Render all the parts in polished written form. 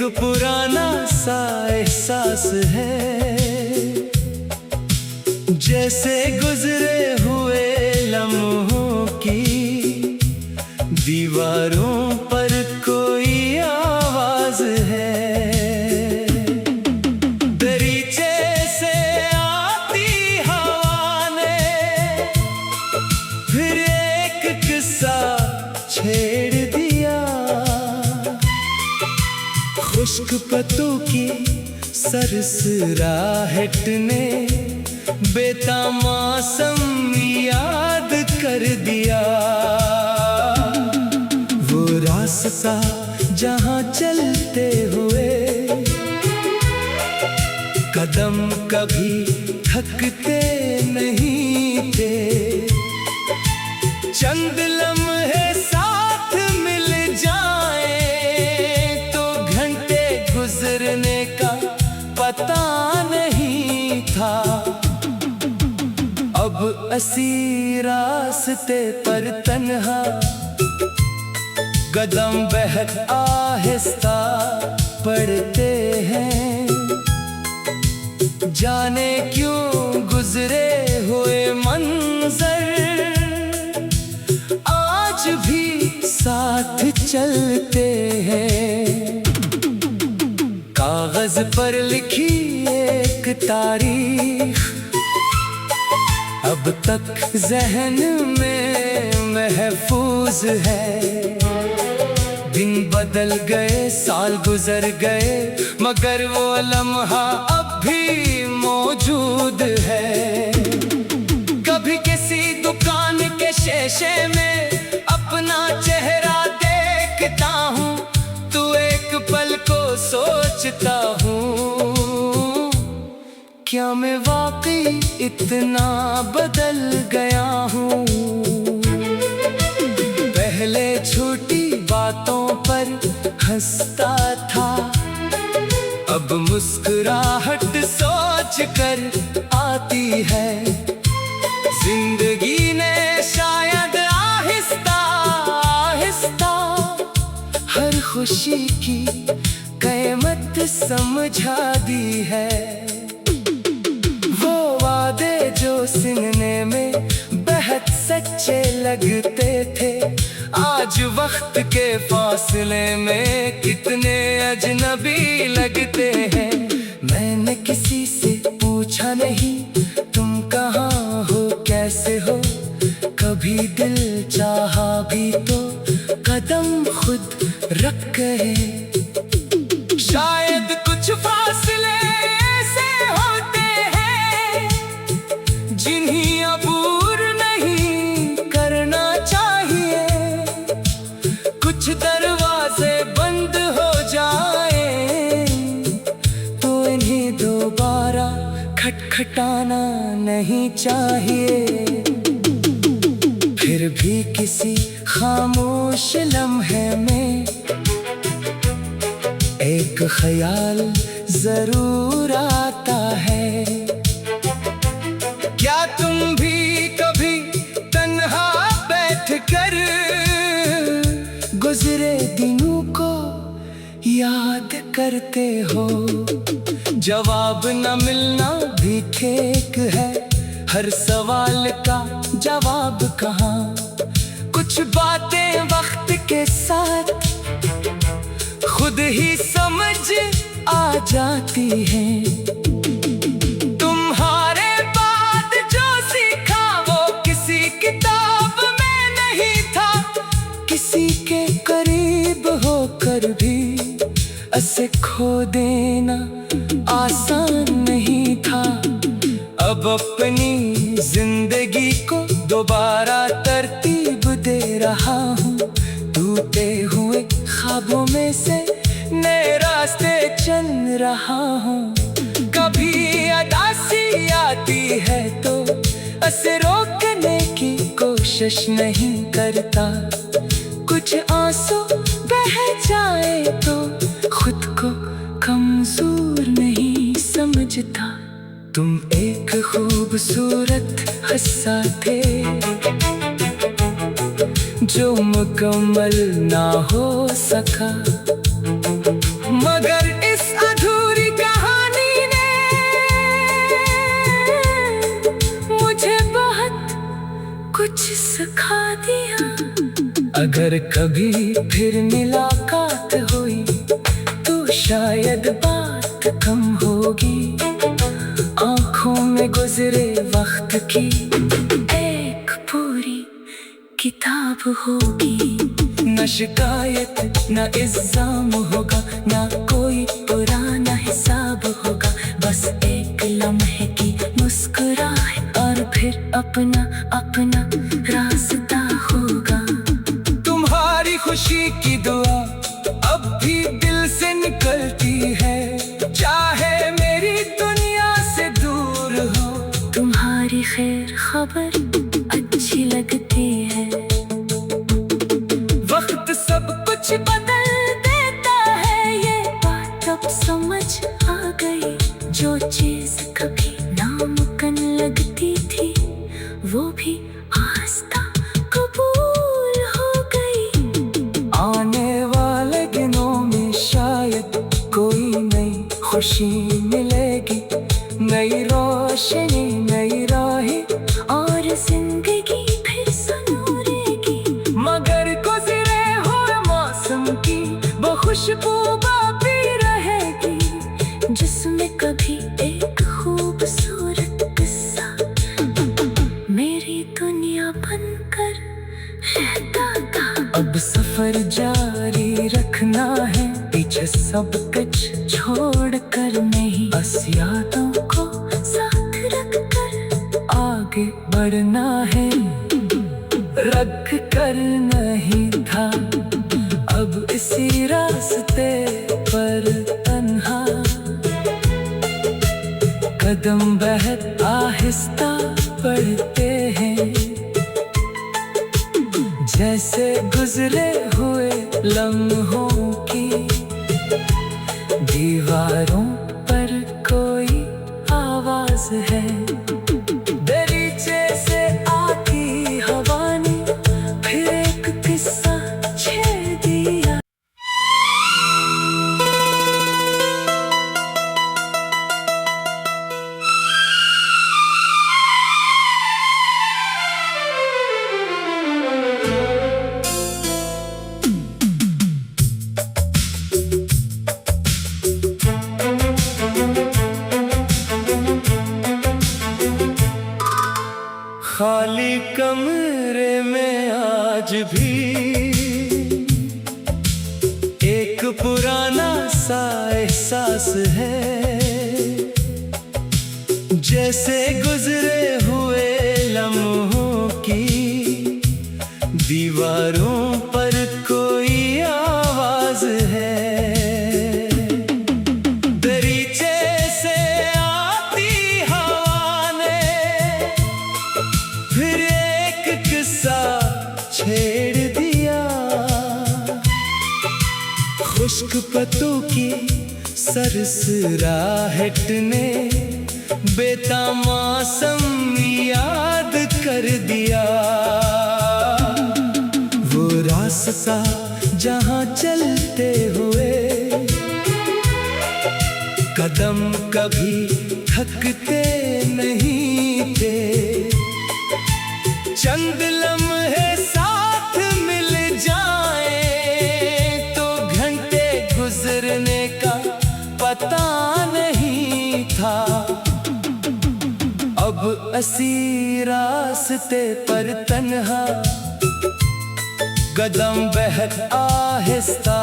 एक पुराना सा एहसास है, जैसे गुजरे हुए लम्हों की दीवारों पर कोई आवाज है। दरीचे से आती हवा ने फिर एक किस्सा छेड़ दिया। खुश्क पत्तों की सरसराहट ने बेतामौसम याद कर दिया। वो रास्ता जहाँ चलते हुए कदम कभी थकते नहीं थे। चंद लम्हे साथ मिल जाएं तो घंटे गुजरने का पता नहीं था। अब असी रास्ते पर तन्हा कदम बहत आहिस्ता पड़ते हैं। जाने क्यों गुजरे हुए मंजर आज भी साथ चलते हैं। कागज पर लिखी एक तारीख अब तक ज़हन में महफूज है। दिन बदल गए, साल गुजर गए, मगर वो लम्हा अब भी मौजूद है। कभी किसी दुकान के शीशे में अपना चेहरा देखता हूँ तो एक पल को सोचता हूँ, क्या मैं वाकई इतना बदल गया हूँ। पहले छोटी बातों पर हंसता था, अब मुस्कुराहट सोच कर आती है। जिंदगी ने शायद आहिस्ता आहिस्ता हर खुशी की कीमत समझा दी है। वो वादे जो सीने में बेहद सच्चे लगते थे, आज वक्त के फासले में कितने अजनबी लगते हैं। मैंने किसी से पूछा नहीं तुम कहाँ हो, कैसे हो, कभी दिल चाहा भी तो कदम खुद रख गए। शायद कुछ फासले ऐसे होते हैं जिन्हें अबूर नहीं करना चाहिए। कुछ दरवाजे बंद हो जाए तो इन्हें दोबारा खटखटाना नहीं चाहिए। फिर भी किसी खामोश लम्हे में एक ख्याल जरूर आता है। क्या तुम भी कभी तन्हा बैठ कर गुजरे दिनों को याद करते हो? जवाब न मिलना भी ठीक है, हर सवाल का जवाब कहाँ। कुछ बातें वक्त के साथ खुद ही समझ आ जाती हैं। तुम्हारे बाद जो सीखा वो किसी किताब में नहीं था, किसी के करीब होकर भी उसे खो देना आसान नहीं था। अब अपनी जिंदगी को दोबारा तरतीब दे रहा हूँ, टूटे हुए ख्वाबों में से नए रास्ते चल रहा हूँ। कभी अदासी आती है तो उसे रोकने की कोशिश नहीं करता। कुछ आंसू बह जाए तो खुद को कमजोर नहीं समझता। तुम एक खूबसूरत हिस्सा थे जो मुकम्मल ना हो सका। मगर इस अधूरी कहानी ने मुझे बहुत कुछ सिखा दिया। अगर कभी फिर मुलाकात हुई तो शायद बात कम होगी, आंखों में गुजरे वक्त की एक पूरी किताब होगी। न शिकायत न इल्जाम होगा, न कोई पुराना हिसाब होगा, बस एक लम्हे की मुस्कुराहट और फिर अपना अपना रास्ता होगा। तुम्हारी खुशी की दुआ अब भी दिल से निकलती है, चाहे मेरी दुनिया से दूर हो। तुम्हारी खैर खबर अच्छी लगती है। वक्त सब कुछ बदल देता है, ये बात अब समझ आ गई। जो चीज कभी नामुमकिन लगती थी वो भी आस्था कबूल हो गई। आने वाले दिनों में शायद कोई नई खुशी मिलेगी, नई रोशनी नई राहें और जिंदगी फिर संवरेगी। मगर गुजरे हुए मौसम की वो खुशबू बाकी रहेगी, जिसमें कभी एक खूबसूरत किस्सा मेरी दुनिया बनकर रहता था। अब सफर जारी रखना है, पीछे सब कुछ छोड़ कर नहीं, बस यादों को साथ रख कर आगे बढ़ना है। रख कर नहीं था अब इसी रास्ते पर तन्हा, कदम बहुत आहिस्ता बढ़ते हैं, जैसे गुजरे हुए लम्हों की दीवारों पर कोई आवाज है। दरीचे से आती हवा ने फिर एक किस्सा छेड़ दिया। खाली कमरे में आज भी एक पुराना सा एहसास है, जैसे गुजरे हुए लम्हों की दीवारों पर कोई आवाज है। दरीचे से आती हवा ने फिर एक किस्सा छेड़ दिया। खुश्क पत्तों की सरसराहट ने बेतामौसम याद कर दिया। वो रास्ता जहाँ चलते हुए कदम कभी थकते नहीं थे, चंद लम्हे साथ मिल जाएं तो घंटे गुजरने का पता नहीं था। अब असी रास्ते पर तन्हा, कदम बहुत आहिस्ता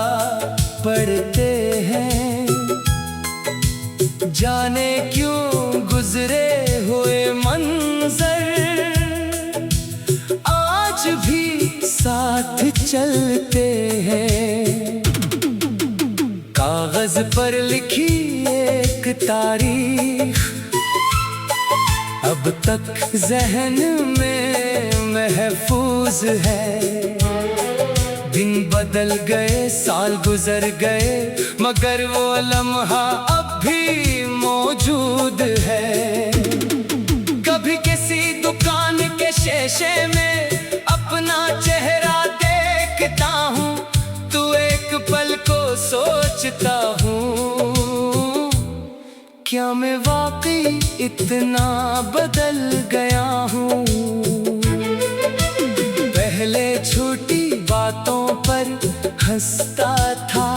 पड़ते हैं, जाने क्यों गुजरे हुए मंजर आज भी साथ चलते हैं। कागज पर लिखी एक तारीख अब तक ज़हन में महफूज है। दिन बदल गए साल गुजर गए मगर वो लम्हा अब भी मौजूद है। कभी किसी दुकान के शीशे में अपना चेहरा देखता हूँ, तू एक पल को सोचता हूँ क्या मैं वाकई इतना बदल गया हूँ? पहले छोटी बातों पर हंसता था,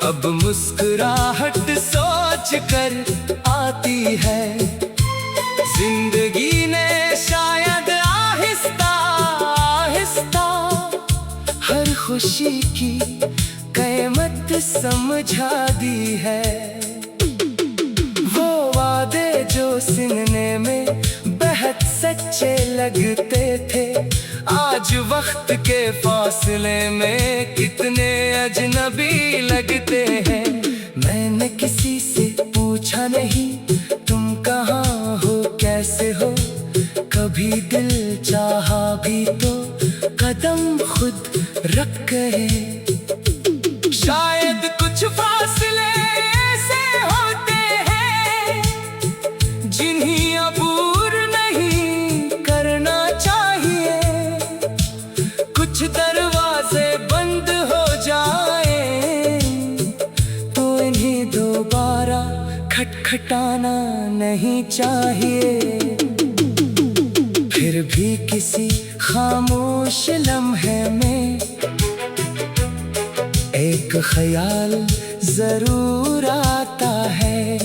अब मुस्कुराहट सोच कर आती है। जिंदगी ने शायद आहिस्ता आहिस्ता हर खुशी की कीमत समझा दी है। वो वादे जो सीने में बेहद सच्चे लगते थे, आज वक्त के फासले में कितने अजनबी लगते हैं। मैंने किसी से पूछा नहीं तुम कहाँ हो, कैसे हो, कभी दिल चाहा भी तो कदम खुद रख गए। शायद कुछ फासले ऐसे होते हैं जिन्हें अबूर नहीं करना चाहिए। कुछ दरवाजे बंद हो जाए तो इन्हें दोबारा खटखटाना नहीं चाहिए। फिर भी किसी खामोश लम्हे में एक ख्याल जरूर आता है।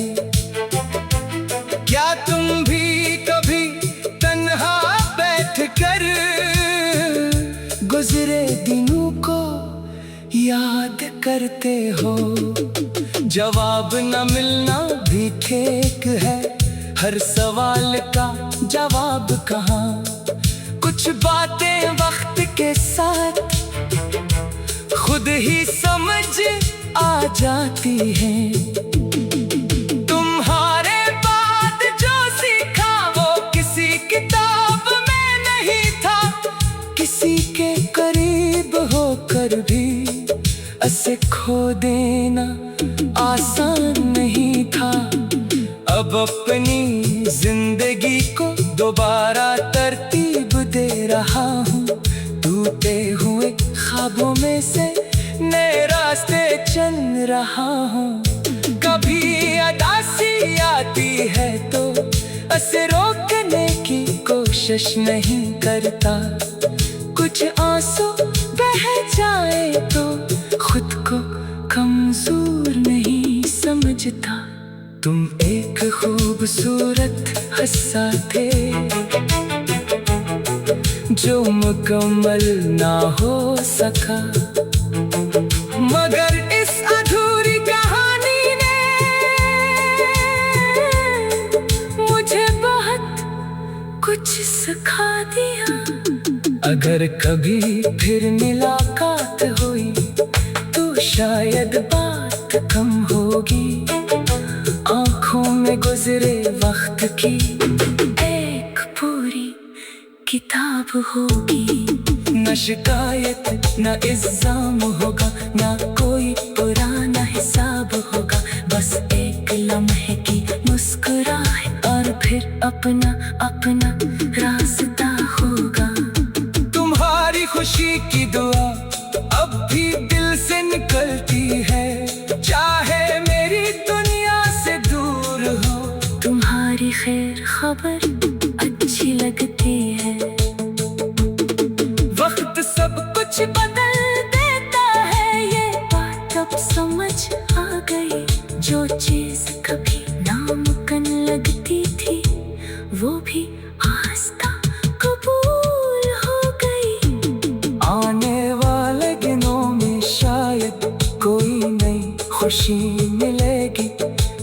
क्या तुम भी कभी तन्हा बैठ कर गुजरे दिनों को याद करते हो? जवाब न मिलना भी ठीक है, हर सवाल का जवाब कहाँ। कुछ बातें वक्त के साथ खुद ही समझ आ जाती हैं। तुम्हारे बाद जो सीखा वो किसी किताब में नहीं था, किसी के करीब होकर भी उसे खो देना आसान नहीं था। अब अपनी जिंदगी को दोबारा तरतीब दे रहा हूँ, टूटे हुए ख्वाबों में से नए रास्ते चल रहा हूँ। कभी उदासी आती है तो उसे रोकने की कोशिश नहीं करता। कुछ आंसू बह जाए तो खुद को कमजोर नहीं समझता। तुम एक खूबसूरत हिस्सा थे जो मुकम्मल ना हो सका, मगर इस अधूरी कहानी ने मुझे बहुत कुछ सिखा दिया। अगर कभी फिर मुलाकात हुई तो शायद बात कम होगी, आंखों में गुजरे वक्त की एक पूरी किताब होगी। न शिकायत न इल्जाम होगा, न कोई पुराना हिसाब होगा, बस एक लम्हे की मुस्कुराहट और फिर अपना अपना रास्ता होगा। तुम्हारी खुशी की दुआ अब भी दिल से निकलती है, चाहे मेरी दुनिया से दूर हो। तुम्हारी खैर खबर अच्छी लगती है। वक्त सब कुछ बदल देता है, ये बात अब समझ आ गई। जो चीज कभी नामुमकिन लगती थी वो भी आस्था कबूल हो गई। आने वाले दिनों में शायद कोई नई खुशी मिलेगी,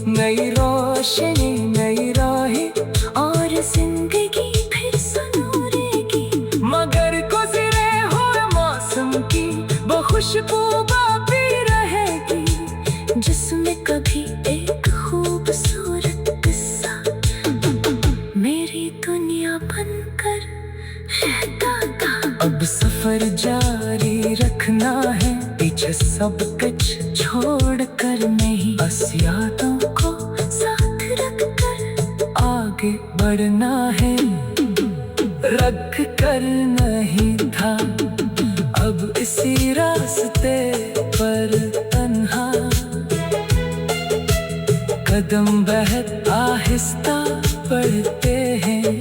नई रोशनी नई राहें और जिंदगी फिर संवरेगी। मगर गुजरे हुए मौसम की वो खुशबू बाकी रहेगी, जिसमें कभी एक खूबसूरत किस्सा मेरी दुनिया बनकर रहता था। अब सफर जारी रखना है, पीछे सब कुछ छोड़ कर नहीं, बस यादों को साथ रख कर आगे बढ़ना है। रख कर नहीं था अब इसी रास्ते पर तन्हा कदम बेहद आहिस्ता पड़ते हैं,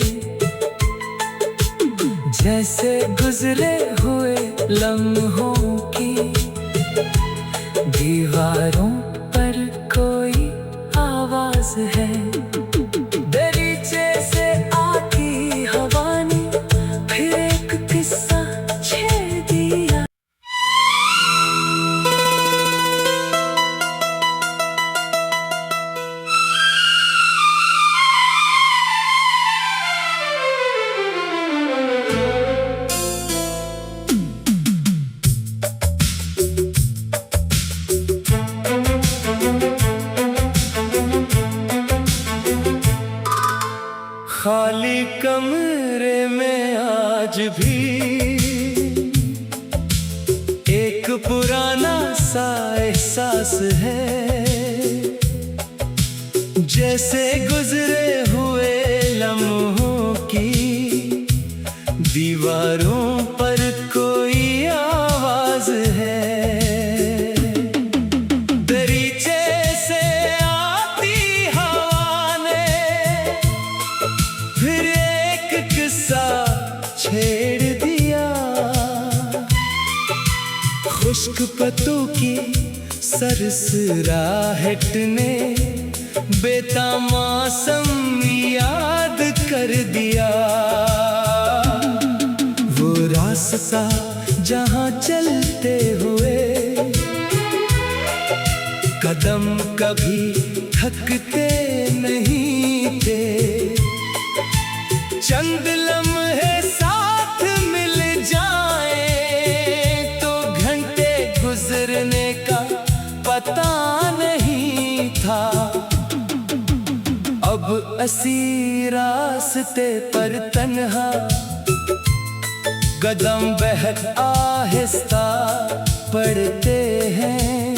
जैसे गुजरे हुए लम्हों की दीवारों पर कोई आवाज है। दरीचे से आती हवा ने फिर एक किस्सा छेड़ दिया। खाली कमरे में आज भी एक पुराना सा एहसास है, जैसे गुजरे हुए लम्हों की दीवारों पर कोई आवाज है। दरीचे से आती हवा ने फिर एक किस्सा छेड़ दिया। खुश्क पत्तों की सरसराहट ने बेतामौसम याद कर दिया। वो रास्ता जहाँ चलते हुए कदम कभी थकते नहीं थे। चंद लम्हे साथ मिल जाए तो घंटे गुजरने का पता नहीं था। अब असी रास्ते पर तन्हा कदम बेहद आहिस्ता पड़ते हैं,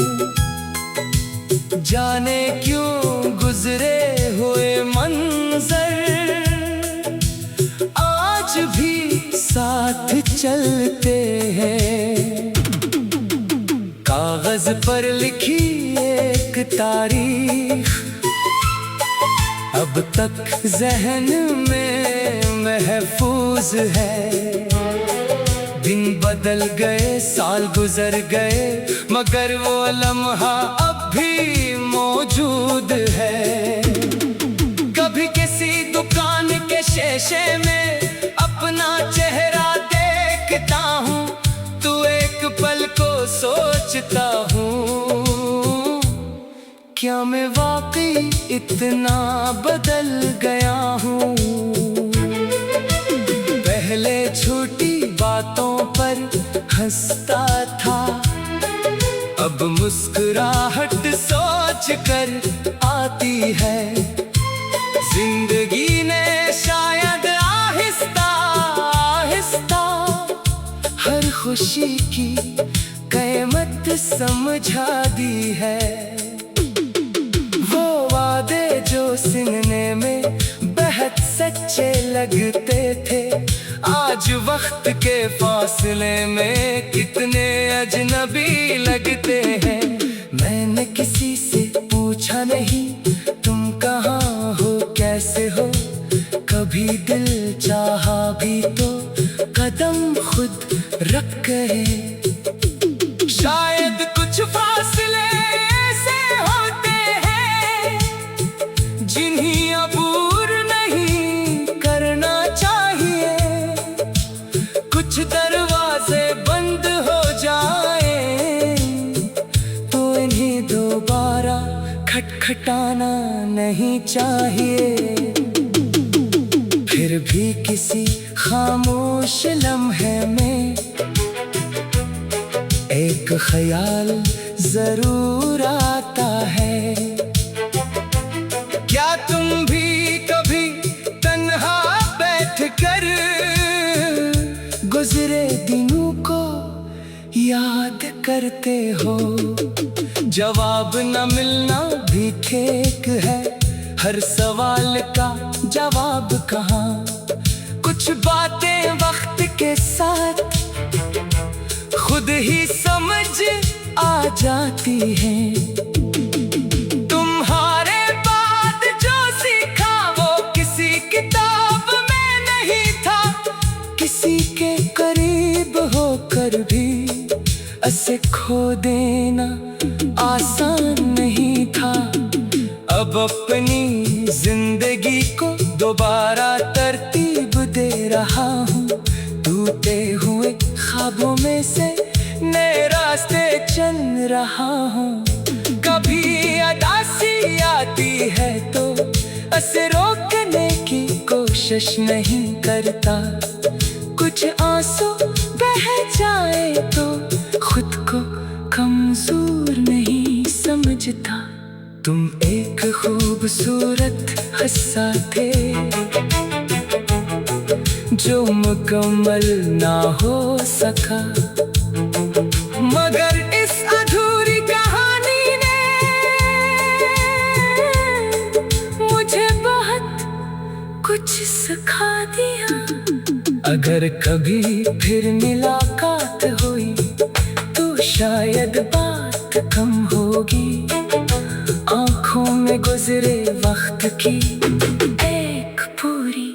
जाने क्यों गुजरे हुए मंजर आज भी साथ चलते हैं। कागज पर लिखी एक तारीख अब तक ज़हन में महफूज है। दिन बदल गए, साल गुजर गए, मगर वो लम्हा अब भी मौजूद है। कभी किसी दुकान के शीशे में अपना चेहरा देखता हूँ, तो एक पल को सोचता हूँ, क्या मैं वाकई इतना बदल गया हूँ। पहले छोटी बातों पर हंसता था, अब मुस्कुराहट सोच कर आती है। जिंदगी ने शायद आहिस्ता आहिस्ता हर खुशी की कीमत समझा दी है। वो वादे जो सीने में बेहद सच्चे लगते थे, आज वक्त के फासले में कितने अजनबी लगते हैं। मैंने किसी से पूछा नहीं तुम कहाँ हो, कैसे हो, कभी दिल चाहा भी तो कदम खुद रख गए। शायद कुछ फासले ऐसे होते हैं जिन्हें अबूर नहीं करना चाहिए। कुछ दरवाजे बंद हो जाए तो इन्हें दोबारा खटखटाना नहीं चाहिए। फिर भी किसी खामोश लम्हे में एक ख्याल जरूर आता है। क्या तुम भी कभी तन्हा बैठ कर गुजरे दिनों को याद करते हो? जवाब न मिलना भी ठीक है, हर सवाल का जवाब कहाँ। कुछ बातें वक्त के साथ खुद ही समझ आ जाती हैं। तुम्हारे खो देना आसान नहीं था। अब अपनी जिंदगी को दोबारा तरतीब दे रहा हूँ। टूटे हुए ख्वाबों में से नए रास्ते चल रहा हूँ। कभी उदासी आती है तो उसे रोकने की कोशिश नहीं करता। कुछ आंसू बह जाए तो खुद को कमजोर नहीं समझता। तुम एक खूबसूरत हिस्सा थे जो मुकम्मल ना हो सका। मगर इस अधूरी कहानी ने मुझे बहुत कुछ सिखा दिया। अगर कभी फिर मुलाकात हुई तो शायद बात कम होगी। आँखों में गुजरे वक्त की एक पूरी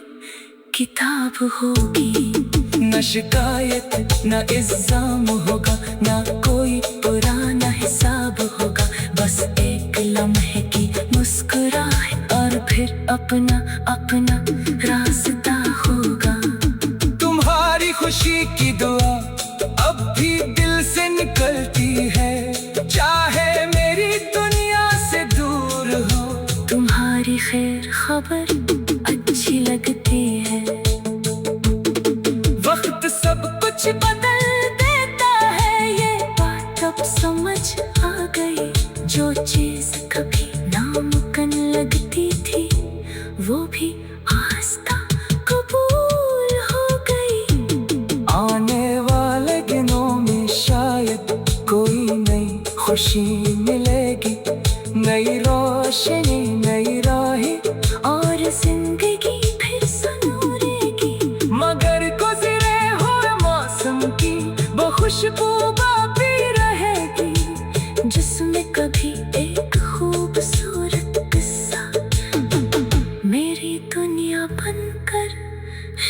किताब होगी। न शिकायत न इल्जाम होगा, न कोई पुराना हिसाब होगा। बस एक लम्हे की मुस्कुराहट और फिर अपना अपना रास्ता होगा। तुम्हारी खुशी की दुआ अब भी दिल से निकलती है, चाहे मेरी दुनिया से दूर हो। तुम्हारी खैर खबर अच्छी लगती है। वक्त सब कुछ बदल देता है, ये बात अब समझ आ गई। जो चीज कभी नामुमकिन लगती थी वो भी आस्था कबूल हो गई। आने वाले दिनों में शायद कोई नई खुशी मिलेगी, नई रोशनी नई राहें और जिंदगी फिर संवरेगी। मगर गुजरे हुए मौसम की वो खुशबू बाकी रहेगी, जिसमें कभी एक खूबसूरत किस्सा मेरी दुनिया बनकर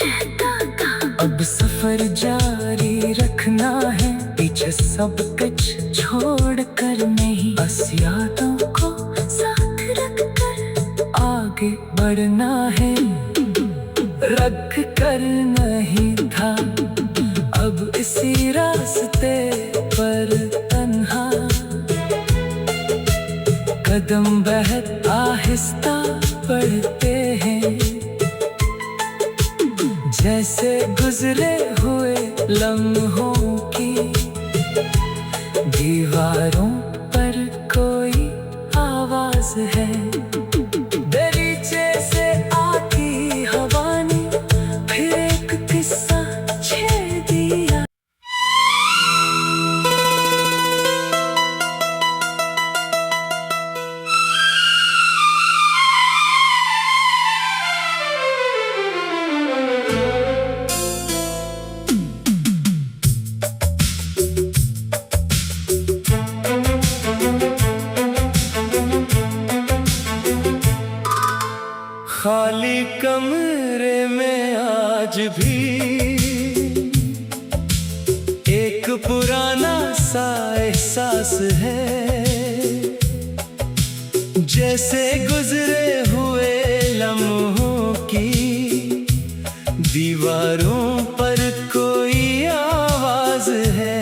रहता था। अब सफर जारी रखना है, पीछे सब कुछ छोड़ कर नहीं, बस यादों को साथ रख कर आगे बढ़ना है। रख कर नहीं था अब इसी रास्ते पर तन्हा, कदम बहुत आहिस्ता बढ़ते हैं। जैसे गुजरे हुए लम्हों की दीवारों पर कोई आवाज है। दरीचे से आती हवा ने फिर एक किस्सा छेड़ दिया। खाली कमरे में आज भी एक पुराना सा एहसास है। जैसे गुजरे हुए लम्हों की दीवारों पर कोई आवाज है।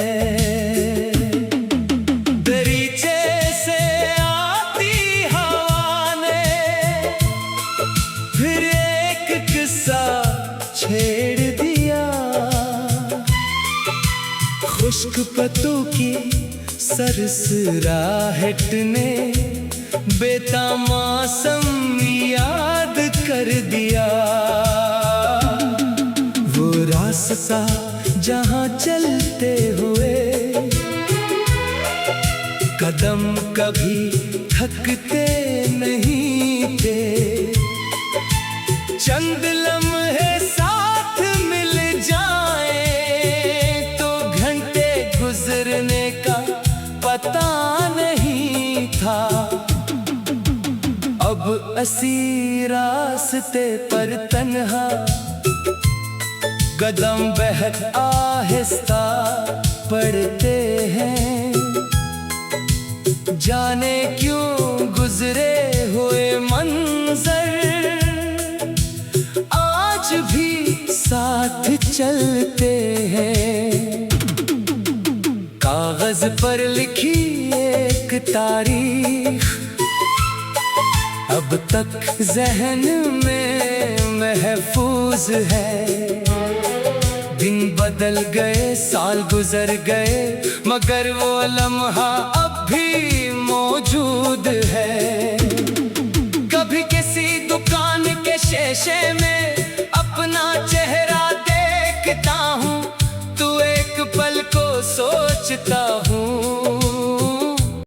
छेड़ दिया खुश्क पत्तों की सरसराहट ने बेतामासम याद कर दिया। वो रास्ता जहाँ चलते हुए कदम कभी थकते नहीं थे। चंद लम्हे साथ मिल जाए तो घंटे गुजरने का पता नहीं था। अब असी रास्ते पर तन्हा कदम बहुत आहिस्ता पड़ते हैं। जाने क्यों गुजरे हुए मंजर आज भी साथ चलते हैं। कागज पर लिखी एक तारीख अब तक जहन में महफूज है। दिन बदल गए, साल गुजर गए, मगर वो लम्हा अब भी मौजूद है। कभी किसी दुकान के शीशे में अपना चेहरा देखता हूँ, तू एक पल को सोचता